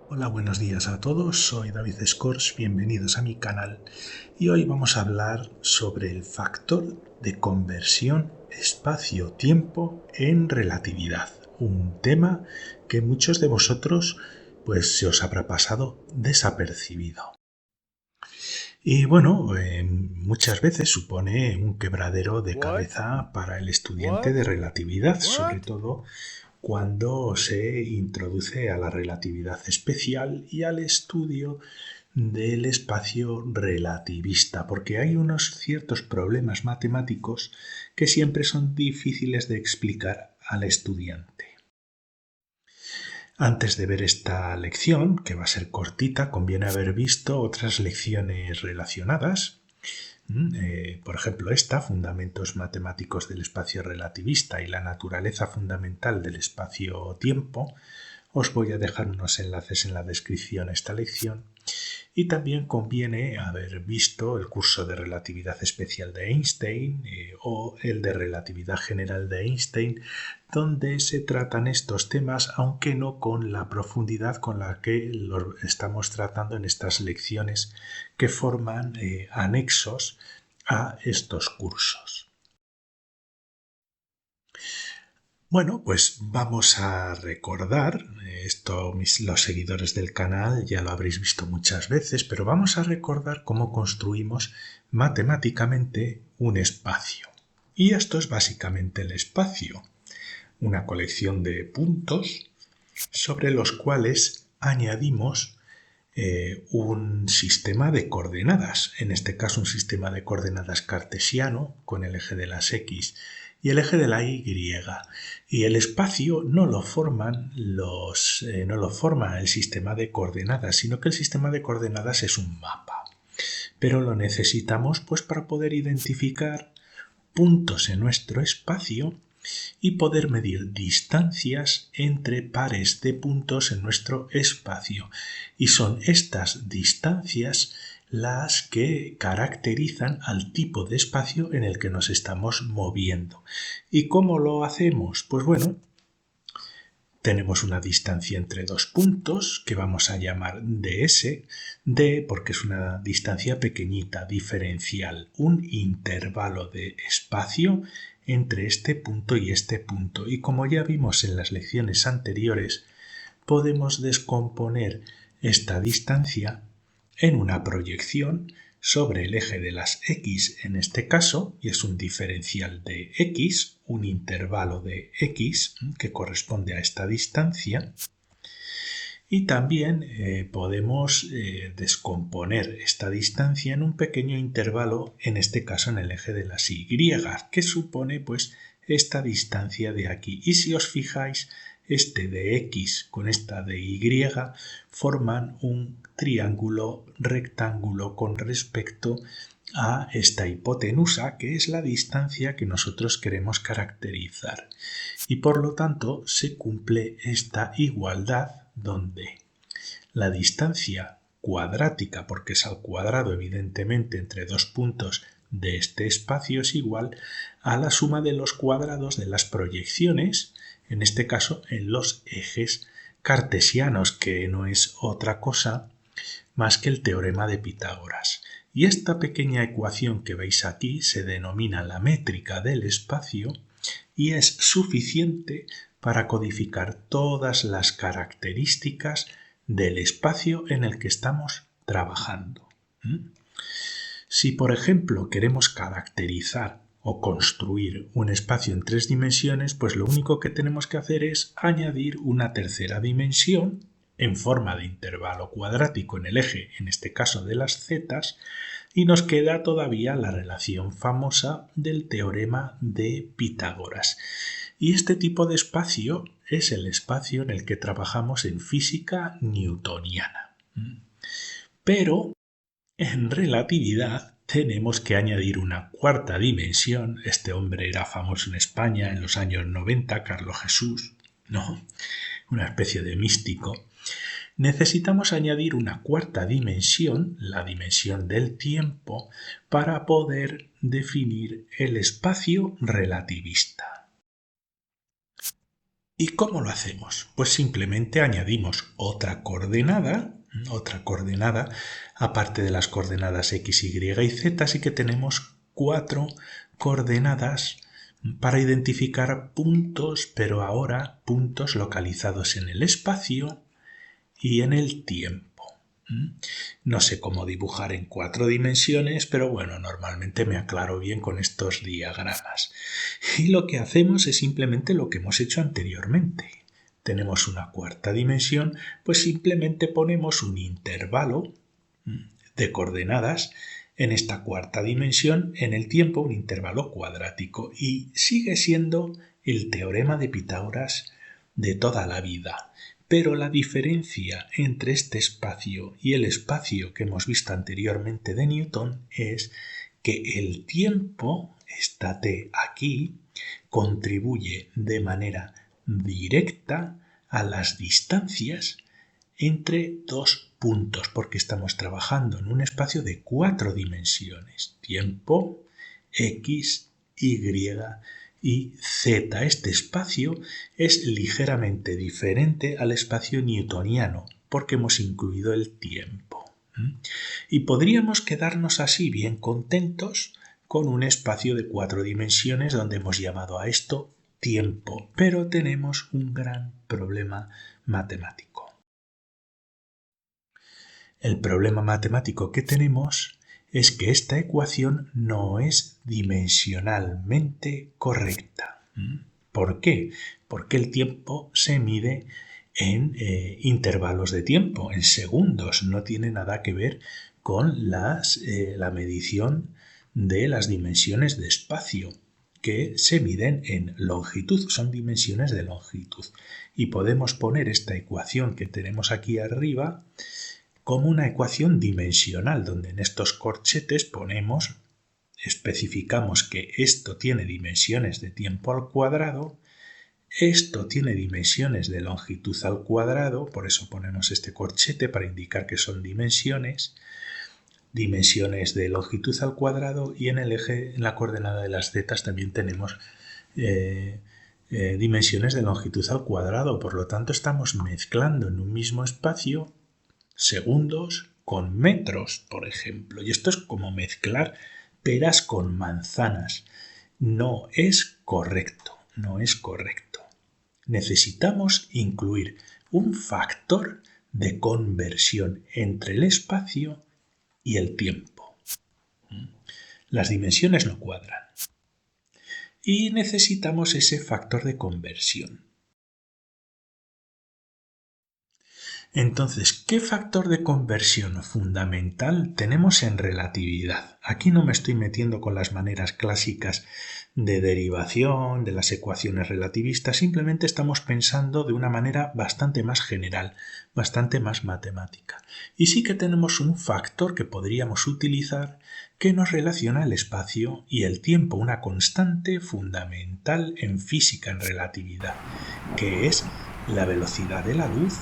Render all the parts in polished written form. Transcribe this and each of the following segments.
Hola, buenos días a todos. Soy David Scors, bienvenidos a mi canal y hoy vamos a hablar sobre el factor de conversión espacio-tiempo en relatividad, un tema que muchos de vosotros pues se os habrá pasado desapercibido. Y bueno, muchas veces supone un quebradero de What? cabeza para el estudiante de What? relatividad, sobre What? todo cuando se introduce a la relatividad especial y al estudio del espacio relativista, porque hay unos ciertos problemas matemáticos que siempre son difíciles de explicar al estudiante. Antes de ver esta lección, que va a ser cortita, conviene haber visto otras lecciones relacionadas. Por ejemplo, esta, Fundamentos Matemáticos del Espacio Relativista y la Naturaleza Fundamental del Espacio-Tiempo. Os voy a dejar unos enlaces en la descripción a esta lección. Y también conviene haber visto el curso de relatividad especial de Einstein o el de relatividad general de Einstein, donde se tratan estos temas, aunque no con la profundidad con la que los estamos tratando en estas lecciones que forman anexos a estos cursos. Bueno, pues vamos a recordar, esto los seguidores del canal ya lo habréis visto muchas veces, pero vamos a recordar cómo construimos matemáticamente un espacio. Y esto es básicamente el espacio, una colección de puntos sobre los cuales añadimos un sistema de coordenadas, en este caso un sistema de coordenadas cartesiano con el eje de las X y el eje de la Y. Y el espacio no lo forman no lo forma el sistema de coordenadas, sino que el sistema de coordenadas es un mapa. Pero lo necesitamos pues para poder identificar puntos en nuestro espacio y poder medir distancias entre pares de puntos en nuestro espacio. Y son estas distancias las que caracterizan al tipo de espacio en el que nos estamos moviendo. ¿Y cómo lo hacemos? Pues bueno, tenemos una distancia entre dos puntos que vamos a llamar ds, d porque es una distancia pequeñita, diferencial, un intervalo de espacio entre este punto y este punto. Y como ya vimos en las lecciones anteriores, podemos descomponer esta distancia en una proyección sobre el eje de las X en este caso, y es un diferencial de X, un intervalo de X que corresponde a esta distancia. Y también podemos descomponer esta distancia en un pequeño intervalo, en este caso en el eje de las Y, que supone pues esta distancia de aquí. Y si os fijáis, este de X con esta de Y forman un triángulo rectángulo con respecto a esta hipotenusa, que es la distancia que nosotros queremos caracterizar. Y por lo tanto se cumple esta igualdad donde la distancia cuadrática, porque es al cuadrado evidentemente entre dos puntos de este espacio, es igual a la suma de los cuadrados de las proyecciones, en este caso en los ejes cartesianos, que no es otra cosa más que el teorema de Pitágoras. Y esta pequeña ecuación que veis aquí se denomina la métrica del espacio y es suficiente para codificar todas las características del espacio en el que estamos trabajando. Si, por ejemplo, queremos caracterizar o construir un espacio en tres dimensiones, pues lo único que tenemos que hacer es añadir una tercera dimensión en forma de intervalo cuadrático en el eje, en este caso de las zetas, y nos queda todavía la relación famosa del teorema de Pitágoras. Y este tipo de espacio es el espacio en el que trabajamos en física newtoniana. Pero en relatividad tenemos que añadir una cuarta dimensión. Este hombre era famoso en España en los años 90, Carlos Jesús, ¿no? Una especie de místico. Necesitamos añadir una cuarta dimensión, la dimensión del tiempo, para poder definir el espacio relativista. ¿Y cómo lo hacemos? Pues simplemente añadimos otra coordenada, aparte de las coordenadas x, y y z, así que tenemos 4 coordenadas para identificar puntos, pero ahora puntos localizados en el espacio y en el tiempo. No sé cómo dibujar en 4 dimensiones, pero bueno, normalmente me aclaro bien con estos diagramas. Y lo que hacemos es simplemente lo que hemos hecho anteriormente. Tenemos una cuarta dimensión, pues simplemente ponemos un intervalo de coordenadas en esta cuarta dimensión en el tiempo, un intervalo cuadrático, y sigue siendo el teorema de Pitágoras de toda la vida. Pero la diferencia entre este espacio y el espacio que hemos visto anteriormente de Newton es que el tiempo, esta t aquí, contribuye de manera directa a las distancias entre dos puntos, porque estamos trabajando en un espacio de 4 dimensiones: tiempo, x, y y z. Este espacio es ligeramente diferente al espacio newtoniano, porque hemos incluido el tiempo. Y podríamos quedarnos así bien contentos con un espacio de 4 dimensiones donde hemos llamado a esto tiempo, pero tenemos un gran problema matemático. El problema matemático que tenemos es que esta ecuación no es dimensionalmente correcta. ¿Por qué? Porque el tiempo se mide en intervalos de tiempo, en segundos. No tiene nada que ver con la medición de las dimensiones de espacio, que se miden en longitud, son dimensiones de longitud. Y podemos poner esta ecuación que tenemos aquí arriba como una ecuación dimensional, donde en estos corchetes especificamos que esto tiene dimensiones de tiempo al cuadrado, esto tiene dimensiones de longitud al cuadrado, por eso ponemos este corchete para indicar que son dimensiones de longitud al cuadrado, y en el eje, en la coordenada de las zetas, también tenemos dimensiones de longitud al cuadrado. Por lo tanto, estamos mezclando en un mismo espacio segundos con metros, por ejemplo. Y esto es como mezclar peras con manzanas. No es correcto, no es correcto. Necesitamos incluir un factor de conversión entre el espacio y el tiempo. Las dimensiones no cuadran. Y necesitamos ese factor de conversión. Entonces, ¿qué factor de conversión fundamental tenemos en relatividad? Aquí no me estoy metiendo con las maneras clásicas de derivación, de las ecuaciones relativistas, simplemente estamos pensando de una manera bastante más general, bastante más matemática. Y sí que tenemos un factor que podríamos utilizar que nos relaciona el espacio y el tiempo, una constante fundamental en física, en relatividad, que es la velocidad de la luz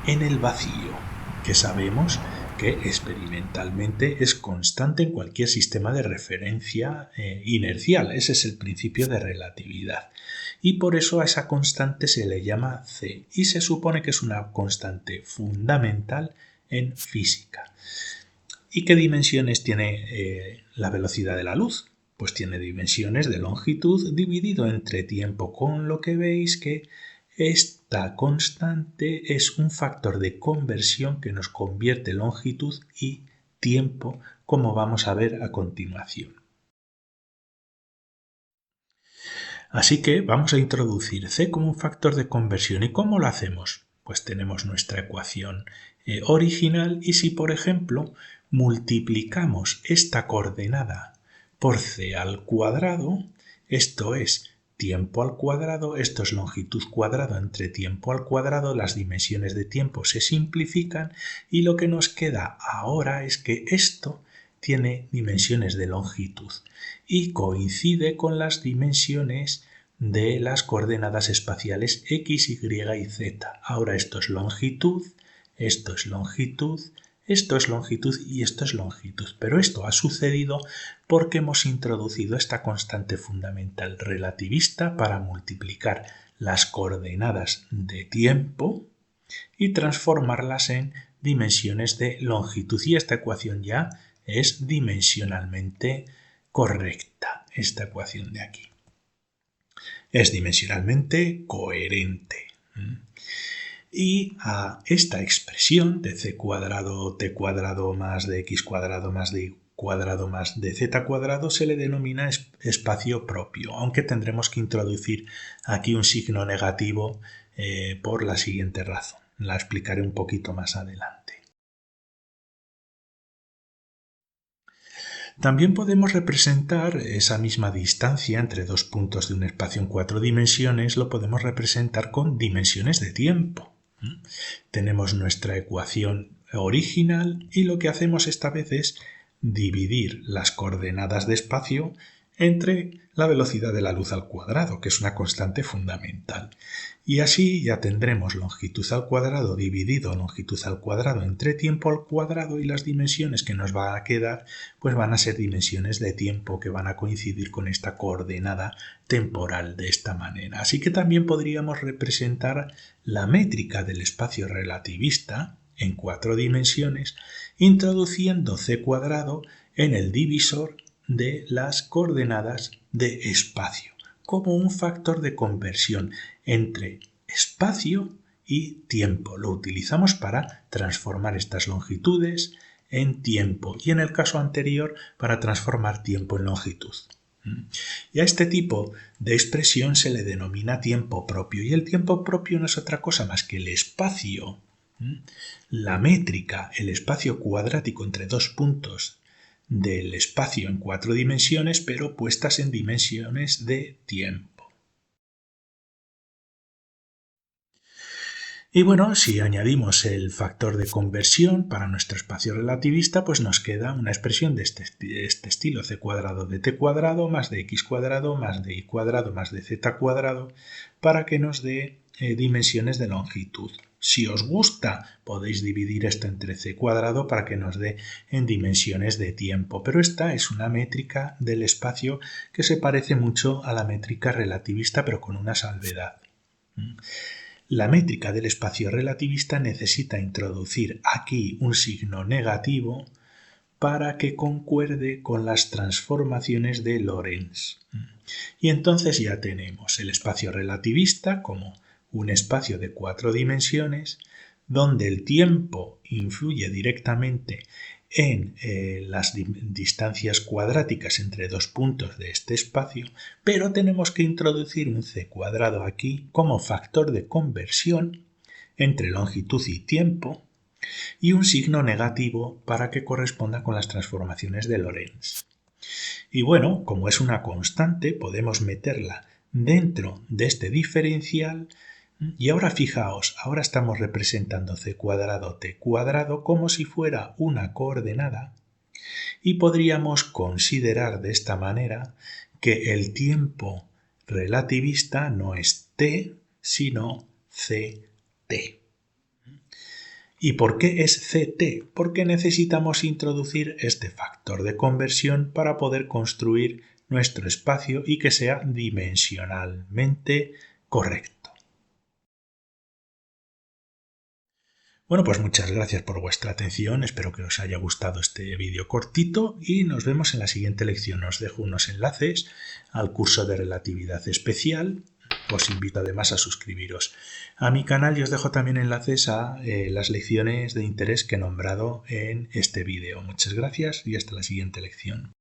en el vacío, que sabemos que experimentalmente es constante en cualquier sistema de referencia inercial. Ese es el principio de relatividad. Y por eso a esa constante se le llama c, y se supone que es una constante fundamental en física. ¿Y qué dimensiones tiene la velocidad de la luz? Pues tiene dimensiones de longitud dividido entre tiempo, con lo que veis que esta constante es un factor de conversión que nos convierte longitud y tiempo, como vamos a ver a continuación. Así que vamos a introducir c como un factor de conversión. ¿Y cómo lo hacemos? Pues tenemos nuestra ecuación original, y si, por ejemplo, multiplicamos esta coordenada por c al cuadrado, esto es tiempo al cuadrado, esto es longitud cuadrada entre tiempo al cuadrado, las dimensiones de tiempo se simplifican y lo que nos queda ahora es que esto tiene dimensiones de longitud y coincide con las dimensiones de las coordenadas espaciales x, y y z. Ahora esto es longitud, esto es longitud, esto es longitud y esto es longitud. Pero esto ha sucedido porque hemos introducido esta constante fundamental relativista para multiplicar las coordenadas de tiempo y transformarlas en dimensiones de longitud. Y esta ecuación ya es dimensionalmente correcta, esta ecuación de aquí. Es dimensionalmente coherente. Y a esta expresión de c cuadrado t cuadrado más de x cuadrado más de y cuadrado más de z cuadrado se le denomina espacio propio, aunque tendremos que introducir aquí un signo negativo por la siguiente razón. La explicaré un poquito más adelante. También podemos representar esa misma distancia entre dos puntos de un espacio en 4 dimensiones, lo podemos representar con dimensiones de tiempo. Tenemos nuestra ecuación original y lo que hacemos esta vez es dividir las coordenadas de espacio entre la velocidad de la luz al cuadrado, que es una constante fundamental. Y así ya tendremos longitud al cuadrado dividido longitud al cuadrado entre tiempo al cuadrado, y las dimensiones que nos van a quedar pues van a ser dimensiones de tiempo que van a coincidir con esta coordenada temporal de esta manera. Así que también podríamos representar la métrica del espacio relativista en 4 dimensiones introduciendo c cuadrado en el divisor de las coordenadas de espacio, como un factor de conversión entre espacio y tiempo. Lo utilizamos para transformar estas longitudes en tiempo y en el caso anterior para transformar tiempo en longitud. Y a este tipo de expresión se le denomina tiempo propio, y el tiempo propio no es otra cosa más que el espacio, la métrica, el espacio cuadrático entre dos puntos del espacio en 4 dimensiones, pero puestas en dimensiones de tiempo. Y bueno, si añadimos el factor de conversión para nuestro espacio relativista, pues nos queda una expresión de este estilo: c cuadrado de t cuadrado más de x cuadrado más de y cuadrado más de z cuadrado, para que nos dé dimensiones de longitud. Si os gusta, podéis dividir esto entre c cuadrado para que nos dé en dimensiones de tiempo, pero esta es una métrica del espacio que se parece mucho a la métrica relativista, pero con una salvedad. La métrica del espacio relativista necesita introducir aquí un signo negativo para que concuerde con las transformaciones de Lorentz. Y entonces ya tenemos el espacio relativista como un espacio de 4 dimensiones donde el tiempo influye directamente en las distancias cuadráticas entre dos puntos de este espacio, pero tenemos que introducir un c cuadrado aquí como factor de conversión entre longitud y tiempo y un signo negativo para que corresponda con las transformaciones de Lorentz. Y bueno, como es una constante, podemos meterla dentro de este diferencial. Y ahora fijaos, ahora estamos representando c cuadrado t cuadrado como si fuera una coordenada y podríamos considerar de esta manera que el tiempo relativista no es t, sino ct. ¿Y por qué es ct? Porque necesitamos introducir este factor de conversión para poder construir nuestro espacio y que sea dimensionalmente correcto. Bueno, pues muchas gracias por vuestra atención, espero que os haya gustado este vídeo cortito y nos vemos en la siguiente lección. Os dejo unos enlaces al curso de relatividad especial, os invito además a suscribiros a mi canal y os dejo también enlaces a las lecciones de interés que he nombrado en este vídeo. Muchas gracias y hasta la siguiente lección.